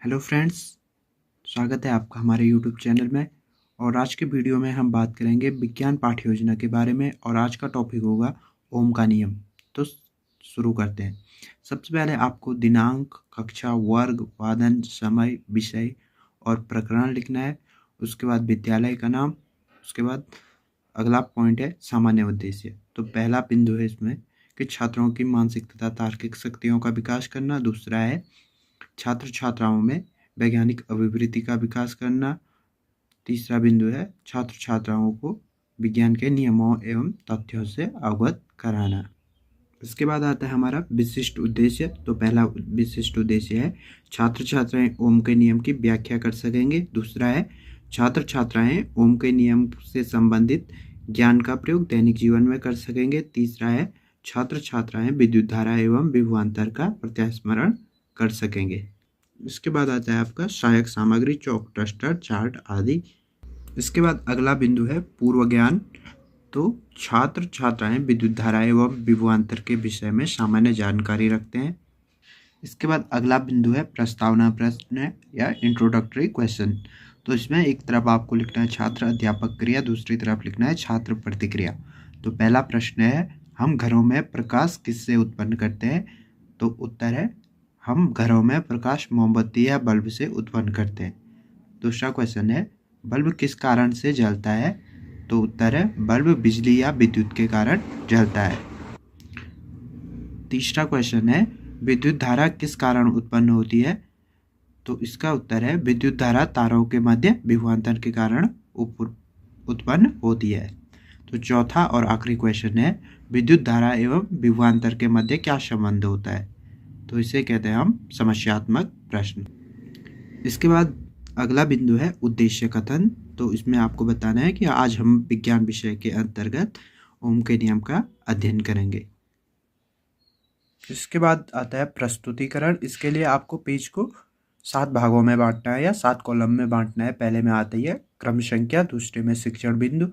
Hello friends, स्वागत है आपका हमारे यूट्यूब चैनल में। और आज के वीडियो में हम बात करेंगे विज्ञान पाठ्य योजना के बारे में और आज का टॉपिक होगा ओम का नियम। तो शुरू करते हैं। सबसे पहले आपको दिनांक, कक्षा, वर्ग, वादन, समय, विषय और प्रकरण लिखना है। उसके बाद विद्यालय का नाम। उसके बाद अगला पॉइंट है सामान्य उद्देश्य। तो पहला बिंदु है इसमें कि छात्रों की मानसिक तथा तार्किक शक्तियों का विकास करना। दूसरा है छात्र छात्राओं में वैज्ञानिक अभिवृत्ति का विकास करना। तीसरा बिंदु है छात्र छात्राओं को विज्ञान के नियमों एवं तथ्यों से अवगत कराना। इसके बाद आता है हमारा विशिष्ट उद्देश्य। तो पहला विशिष्ट उद्देश्य है छात्र छात्राएं ओम के नियम की व्याख्या कर सकेंगे। दूसरा है छात्र छात्राएं ओम के नियम से संबंधित ज्ञान का प्रयोग दैनिक जीवन में कर सकेंगे। तीसरा है छात्र छात्राएं विद्युत धारा एवं विभवांतर का प्रत्यास्मरण कर सकेंगे। इसके बाद आता है आपका सहायक सामग्री, चौक, डस्टर, चार्ट आदि। इसके बाद अगला बिंदु है पूर्व ज्ञान। तो छात्र छात्राएं विद्युत धारा एवं विभवांतर के विषय में सामान्य जानकारी रखते हैं। इसके बाद अगला बिंदु है प्रस्तावना प्रश्न या इंट्रोडक्टरी क्वेश्चन। तो इसमें एक तरफ आपको लिखना है छात्र अध्यापक क्रिया, दूसरी तरफ लिखना है छात्र प्रतिक्रिया। तो पहला प्रश्न है हम घरों में प्रकाश किससे उत्पन्न करते हैं। तो उत्तर है हम घरों में प्रकाश मोमबत्ती या बल्ब से उत्पन्न करते हैं। दूसरा क्वेश्चन है बल्ब किस कारण से जलता है। तो उत्तर है बल्ब बिजली या विद्युत के कारण जलता है। तीसरा क्वेश्चन है विद्युत धारा किस कारण उत्पन्न होती है। तो इसका उत्तर है विद्युत धारा तारों के मध्य विभवांतर के कारण उत्पन्न होती है। तो चौथा और आखिरी क्वेश्चन है विद्युत धारा एवं विभवांतर के मध्य क्या संबंध होता है। तो इसे कहते हैं हम समस्यात्मक प्रश्न। इसके बाद अगला बिंदु है उद्देश्य कथन। तो इसमें आपको बताना है कि आज हम विज्ञान विषय के अंतर्गत ओम के नियम का अध्ययन करेंगे। इसके बाद आता है प्रस्तुतिकरण। इसके लिए आपको पेज को 7 भागों में बांटना है या 7 कॉलम में बांटना है। पहले में आती है क्रम संख्या, दूसरे में शिक्षण बिंदु,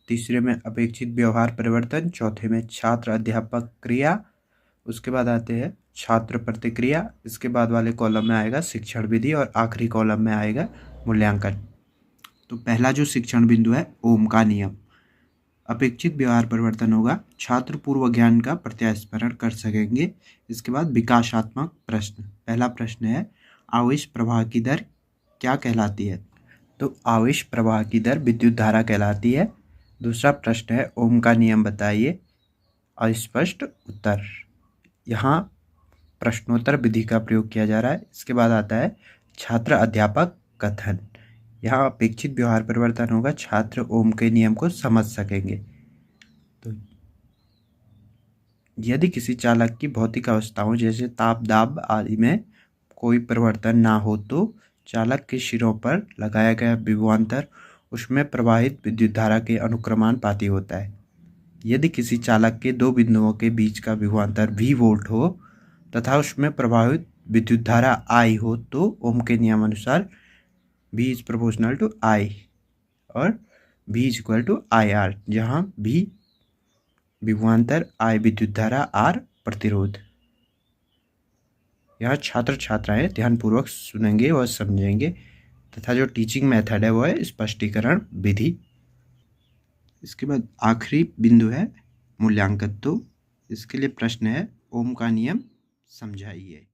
तीसरे में अपेक्षित व्यवहार परिवर्तन, चौथे में छात्र अध्यापक क्रिया, उसके बाद आते हैं छात्र प्रतिक्रिया, इसके बाद वाले कॉलम में आएगा शिक्षण विधि और आखिरी कॉलम में आएगा मूल्यांकन। तो पहला जो शिक्षण बिंदु है ओम का नियम। अपेक्षित व्यवहार परिवर्तन होगा, छात्र पूर्व ज्ञान का प्रत्यास्मरण कर सकेंगे। इसके बाद विकासात्मक प्रश्न। पहला प्रश्न है आवेश प्रवाह की दर क्या कहलाती है। तो आवेश प्रवाह की दर विद्युत धारा कहलाती है। दूसरा प्रश्न है ओम का नियम बताइए। अस्पष्ट उत्तर। यहाँ प्रश्नोत्तर विधि का प्रयोग किया जा रहा है। इसके बाद आता है छात्र अध्यापक कथन। यहाँ अपेक्षित व्यवहार परिवर्तन होगा, छात्र ओम के नियम को समझ सकेंगे। तो यदि किसी चालक की भौतिक अवस्थाओं जैसे ताप, दाब आदि में कोई परिवर्तन ना हो तो चालक के सिरों पर लगाया गया विभवांतर उसमें प्रवाहित विद्युत धारा के अनुक्रमानुपाती होता है। यदि किसी चालक के दो बिंदुओं के बीच का विभवांतर V वोल्ट हो तथा उसमें प्रवाहित विद्युत धारा I हो तो ओम के नियमानुसार V is proportional to I और V is equal to IR, जहाँ V विभवांतर, I विद्युत धारा, R प्रतिरोध। यहाँ छात्र छात्राएं ध्यानपूर्वक सुनेंगे और समझेंगे तथा जो टीचिंग मेथड है वो है स्पष्टीकरण विधि। इसके बाद आखिरी बिंदु है मूल्यांकन। तो इसके लिए प्रश्न है ओम का नियम समझाइए।